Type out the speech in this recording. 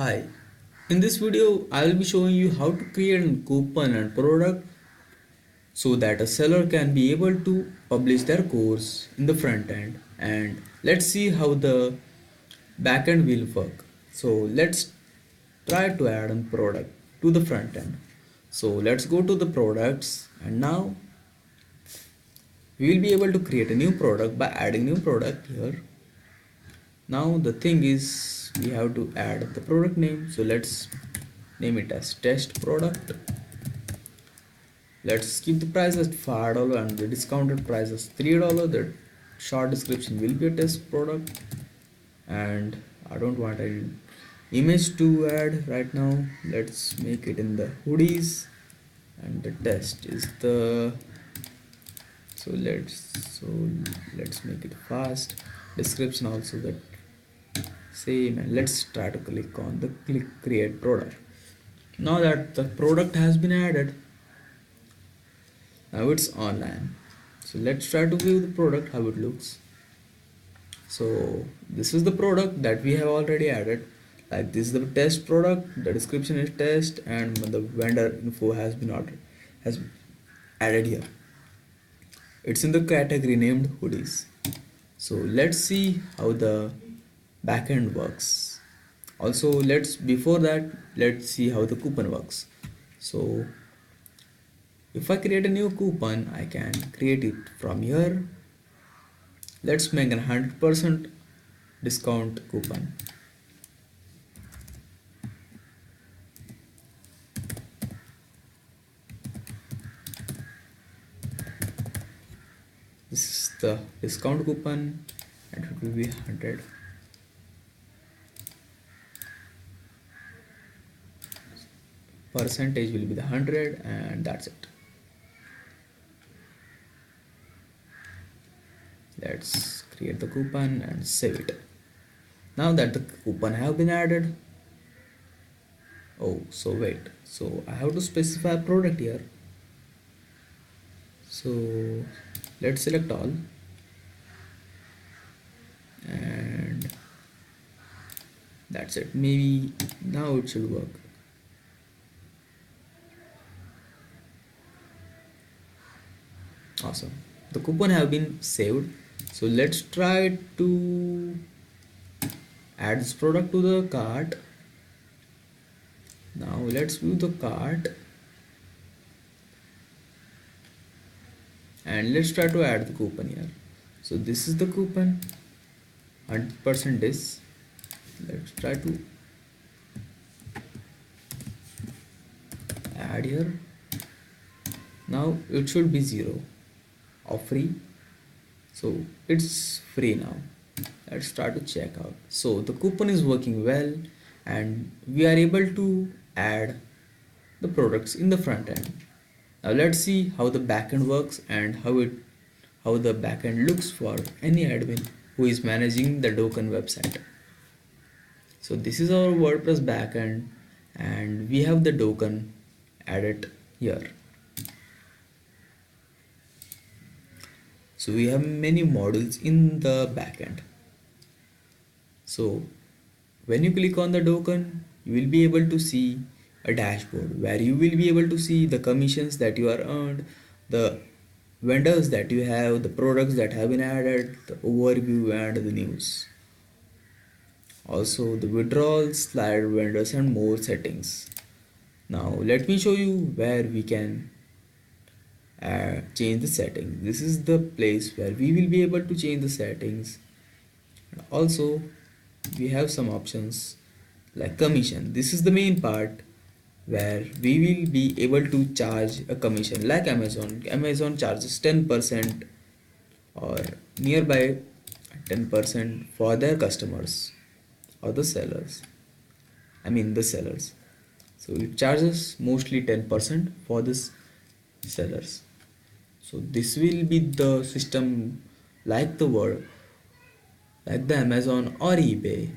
Hi, in this video I will be showing you how to create a coupon and product so that a seller can be able to publish their course in the front end, and let's see how the back end will work. So let's try to add a product to the front end. So let's go to the products, and now we will be able to create a new product by adding new product here. Now the thing is we have to add the product name, so let's name it as test product. Let's keep the price as $5 and the discounted price as $3. The short description will be a test product, and I don't want any image to add right now. Let's make it in the hoodies, and the test is the so let's make it fast. Description also that same, and let's try to click on the create product. Now that the product has been added, now it's online. So let's try to view the product, how it looks. So this is the product that we have already added. Like, this is the test product, the description is test, and the vendor info has been added here. It's in the category named hoodies. So let's see how the backend works. Also, before that, let's see how the coupon works. So if I create a new coupon, I can create it from here. Let's make a 100% discount coupon. This is the discount coupon, and it will be 100. Percentage will be the 100, and that's it. Let's create the coupon and save it. Now that the coupon have been added, so I have to specify a product here. So let's select all, and that's it. Maybe now it should work. Awesome, the coupon have been saved. So let's try to add this product to the cart. Now let's view the cart, and let's try to add the coupon here. So this is the coupon, 100% this. Let's try to add here. Now it should be 0 or free, so it's free now. Let's start to check out. So the coupon is working well, and we are able to add the products in the front end. Now let's see how the backend works and how the backend looks for any admin who is managing the Dokan website. So this is our WordPress backend, and we have the Dokan added here. So we have many modules in the backend. So when you click on the Dokan, you will be able to see a dashboard where you will be able to see the commissions that you are earned, the vendors that you have, the products that have been added, the overview, and the news. Also the withdrawals, slide vendors, and more settings. Now let me show you where we can change the settings. This is the place where we will be able to change the settings. And also we have some options like commission. This is the main part where we will be able to charge a commission, like Amazon charges 10% or nearby 10% for their customers or the sellers. The sellers. So it charges mostly 10% for this sellers. So this will be the system like the Amazon or eBay,